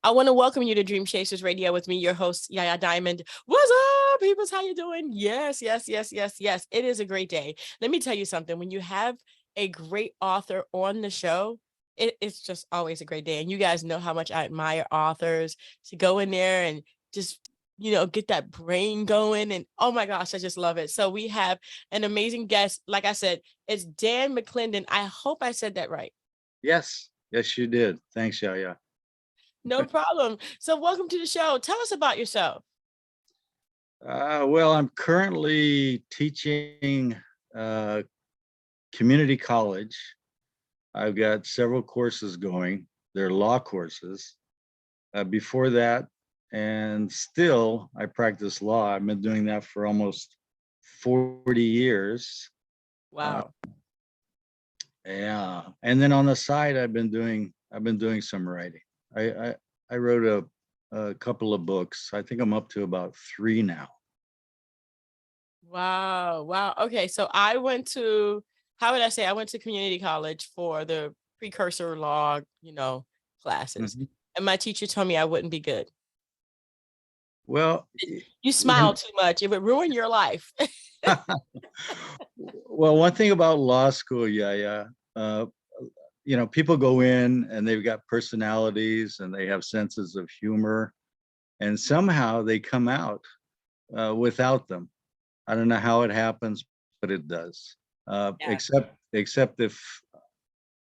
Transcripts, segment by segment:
I want to welcome you to Dream Chasers Radio with me, your host, Yaya Diamond. What's up, peoples? How you doing? Yes. It is a great day. Let me tell you something. When you have a great author on the show, it's just always a great day. And you guys know how much I admire authors to go in there and just, get that brain going. And oh my gosh, I just love it. So we have an amazing guest. Like I said, it's Dan McLinden. I hope I said that right. Yes, you did. Thanks, Yaya. No problem. So welcome to the show. Tell us about yourself. Well, I'm currently teaching community college. I've got several courses going. They're law courses. Before that, and still, I practice law. I've been doing that for almost 40 years. Wow. Yeah, and then on the side, I've been doing some writing. I wrote a couple of books. I think I'm up to about 3 now. Wow. Okay, so I went to, how would I say, I went to community college for the precursor law, classes. Mhm. And my teacher told me I wouldn't be good. Well, You smile too much. It would ruin your life. well, one thing about law school, yeah, people go in and they've got personalities and they have senses of humor, and somehow they come out without them. I don't know how it happens, but it does. Yeah. Except if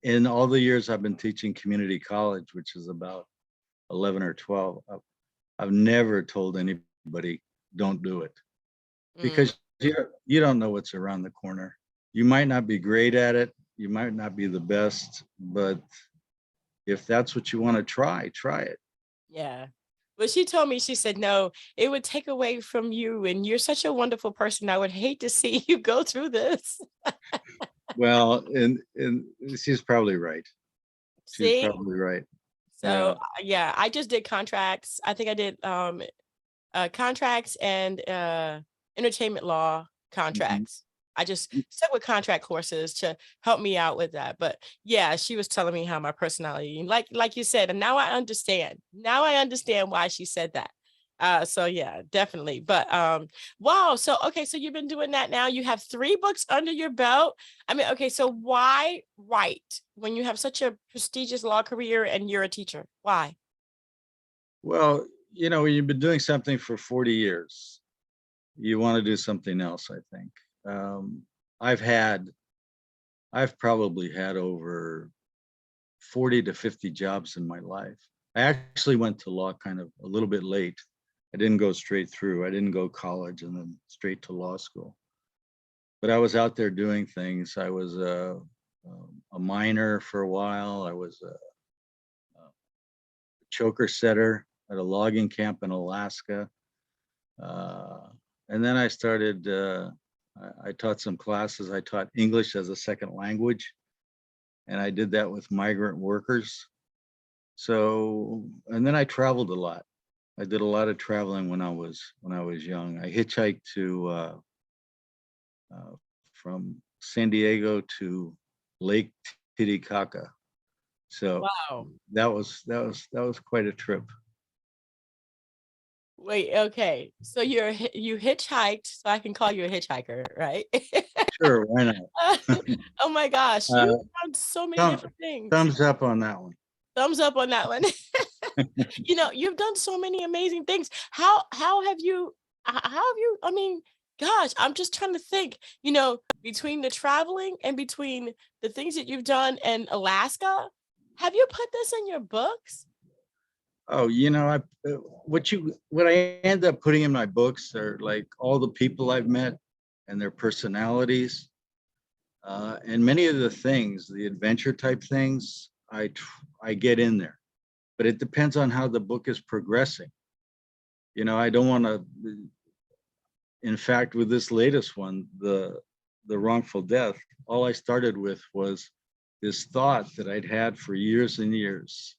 in all the years I've been teaching community college, which is about 11 or 12, I've never told anybody don't do it, because you don't know what's around the corner. You might not be great at it. You might not be the best, but if that's what you want to try it. Yeah. But she told me, she said, no, it would take away from you. And you're such a wonderful person. I would hate to see you go through this. Well, and she's probably right. She's See? probably right. So yeah, I just did contracts. I think I did contracts and entertainment law contracts. I just stuck with contract courses to help me out with that. But yeah, she was telling me how my personality, like you said, and now I understand. Now I understand why she said that. So yeah, definitely. But wow. So okay, so you've been doing that now. You have 3 books under your belt. I mean, okay, so why write when you have such a prestigious law career and you're a teacher? Why? Well, when you've been doing something for 40 years, you want to do something else, I think. Um, I've probably had over 40 to 50 jobs in my life. I actually went to law kind of a little bit late. I didn't go straight through. I didn't go college and then straight to law school. But I was out there doing things. I was a miner for a while. I was a choker setter at a logging camp in Alaska. And then I started, I taught some classes. I taught English as a second language, and I did that with migrant workers. So, and then I traveled a lot. I did a lot of traveling when I was young. I hitchhiked to from San Diego to Lake Titicaca. So Wow. that was quite a trip. Wait, okay. So you hitchhiked, so I can call you a hitchhiker, right? Sure, why not? Oh my gosh, you've done so many different things. Thumbs up on that one. Thumbs up on that one. You've done so many amazing things. How have you, I mean, gosh, I'm just trying to think, between the traveling and between the things that you've done in Alaska, have you put this in your books? Oh, what I end up putting in my books are like all the people I've met and their personalities, and many of the things, the adventure type things, I get in there, but it depends on how the book is progressing. I don't want to. In fact, with this latest one, the wrongful death, all I started with was this thought that I'd had for years and years,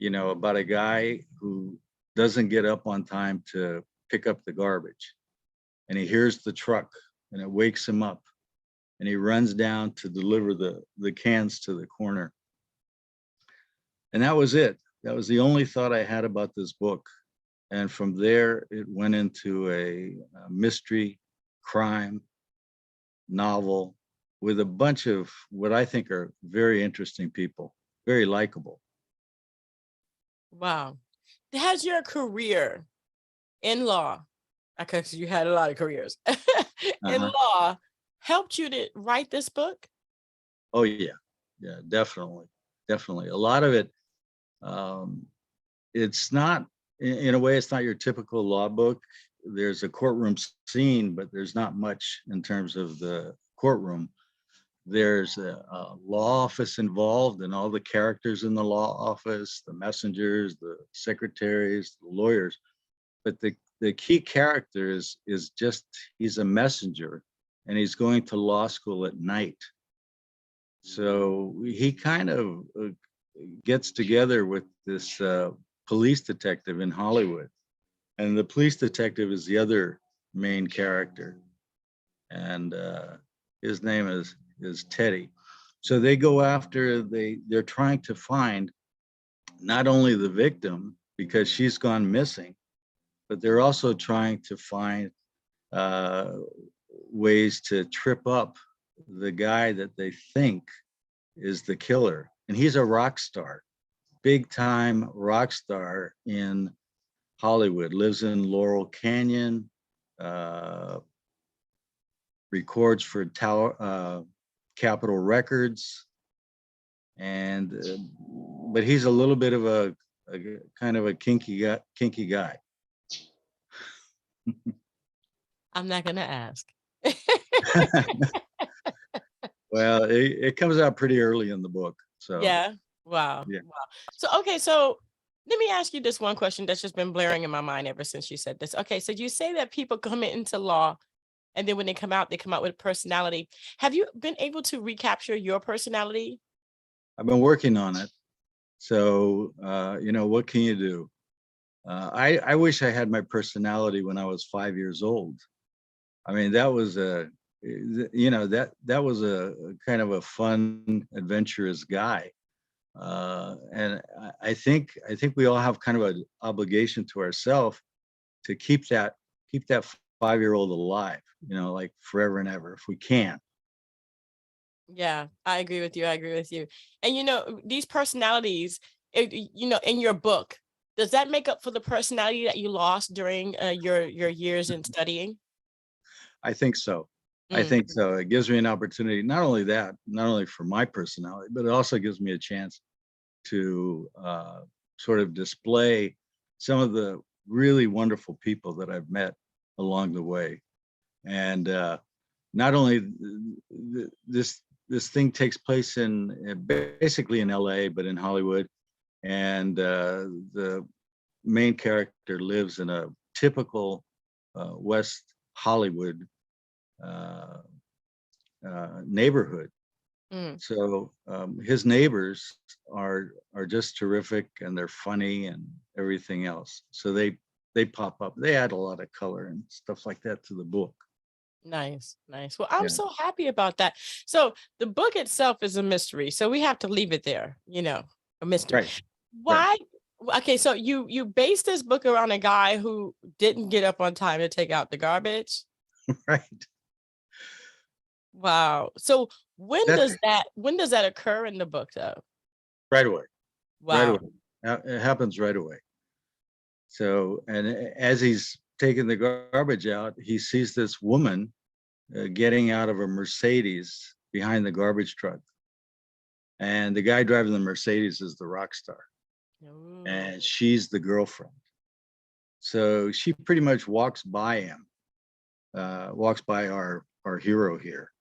about a guy who doesn't get up on time to pick up the garbage, and he hears the truck and it wakes him up, and he runs down to deliver the cans to the corner. And that was it. That was the only thought I had about this book. And from there, it went into a mystery, crime novel with a bunch of what I think are very interesting people, very likable. Wow. Has your career in law, because you had a lot of careers in Uh-huh. law, helped you to write this book? Oh yeah, yeah, definitely, definitely. A lot of it, um, it's not in a way, it's not your typical law book. There's a courtroom scene, but there's not much in terms of the courtroom. There's a law office involved and all the characters in the law office, the messengers, the secretaries, the lawyers. But the key character is just, he's a messenger and he's going to law school at night. So he kind of gets together with this police detective in Hollywood. And the police detective is the other main character. And his name is Teddy. So they go after, they're trying to find not only the victim because she's gone missing, but they're also trying to find ways to trip up the guy that they think is the killer. And he's a rock star, big time rock star in Hollywood, lives in Laurel Canyon, records for Capitol Records. And, but he's a little bit of a kind of a kinky guy. I'm not going to ask. Well, it comes out pretty early in the book. So Yeah. Wow. yeah. Wow. So, okay. So let me ask you this one question that's just been blaring in my mind ever since you said this. Okay. So you say that people come into law and then when they come out with personality. Have you been able to recapture your personality? I've been working on it. So, what can you do? I wish I had my personality when I was 5 years old. I mean, that was that was a kind of a fun, adventurous guy. And I think we all have kind of an obligation to ourselves to keep that 5-year-old alive, like forever and ever if we can. Yeah, I agree with you. I agree with you. And these personalities, in your book, does that make up for the personality that you lost during your years in studying? I think so. I Mm, think so. It gives me an opportunity, not only that, not only for my personality, but it also gives me a chance to sort of display some of the really wonderful people that I've met along the way. And not only this thing takes place in basically in LA, but in Hollywood. And the main character lives in a typical West Hollywood uh, neighborhood. mm. So his neighbors are just terrific, and they're funny and everything else. So they pop up. They add a lot of color and stuff like that to the book. Nice, nice. Well, I'm Yeah, so happy about that. So the book itself is a mystery. So we have to leave it there, a mystery. right, right, Why? Okay, so you based this book around a guy who didn't get up on time to take out the garbage. right. Wow. So That's when does that occur in the book though? right away, right away. Wow. It happens right away. So, and as he's taking the garbage out, he sees this woman getting out of a Mercedes behind the garbage truck. And the guy driving the Mercedes is the rock star, Ooh, and she's the girlfriend. So she pretty much walks by him, walks by our hero here,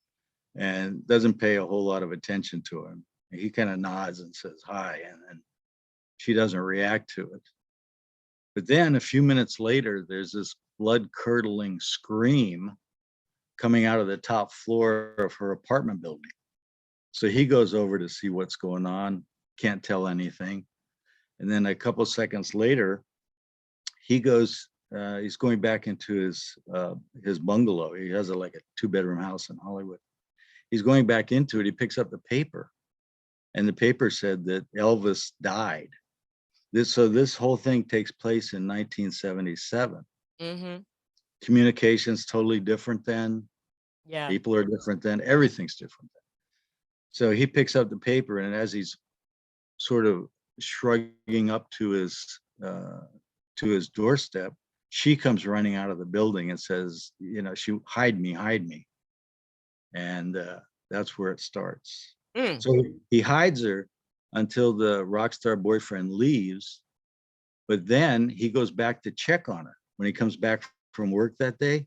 and doesn't pay a whole lot of attention to him. He kind of nods and says hi, and then she doesn't react to it. But then a few minutes later, there's this blood curdling scream coming out of the top floor of her apartment building. So he goes over to see what's going on, can't tell anything. And then a couple seconds later, he's going back into his bungalow. He has like a 2-bedroom house in Hollywood. he's going back into it. He picks up the paper, and the paper said that Elvis died. So this whole thing takes place in 1977. Mm-hmm. Communication's totally different then. Yeah. People are different then. Everything's different then. So he picks up the paper, and as he's sort of shrugging up to his doorstep, she comes running out of the building and says, she hide me. And that's where it starts. Mm. So he hides her until the rock star boyfriend leaves, but then he goes back to check on her when he comes back from work that day,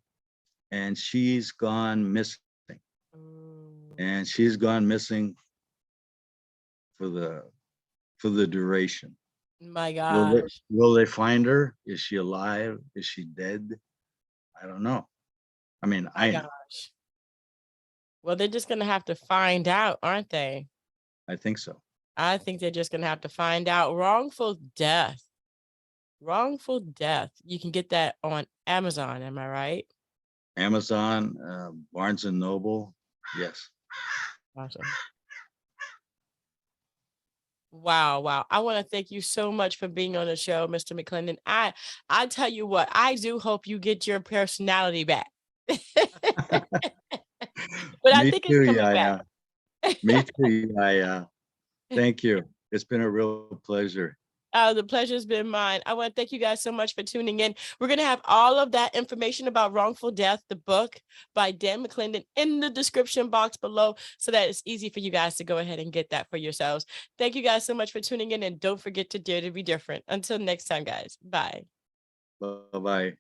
and she's gone missing. And she's gone missing for the duration. My Will they, gosh. will they find her? Is she alive? Is she dead? I don't know. I mean, My I know. gosh. Well, they're just gonna have to find out, aren't they? I think so. I think they're just gonna have to find out. Wrongful Death. Wrongful Death. You can get that on Amazon, am I right? Amazon, Barnes and Noble. Yes. Awesome. Wow, wow. I want to thank you so much for being on the show, Mr. McLinden. I tell you what, I do hope you get your personality back. But I Me think it's too, coming back. Yaya. Me too, Yaya. Thank you. It's been a real pleasure. The pleasure's been mine. I want to thank you guys so much for tuning in. We're going to have all of that information about Wrongful Death, the book by Dan McLinden, in the description box below, so that it's easy for you guys to go ahead and get that for yourselves. Thank you guys so much for tuning in, and don't forget to dare to be different. Until next time, guys. Bye. Bye-bye.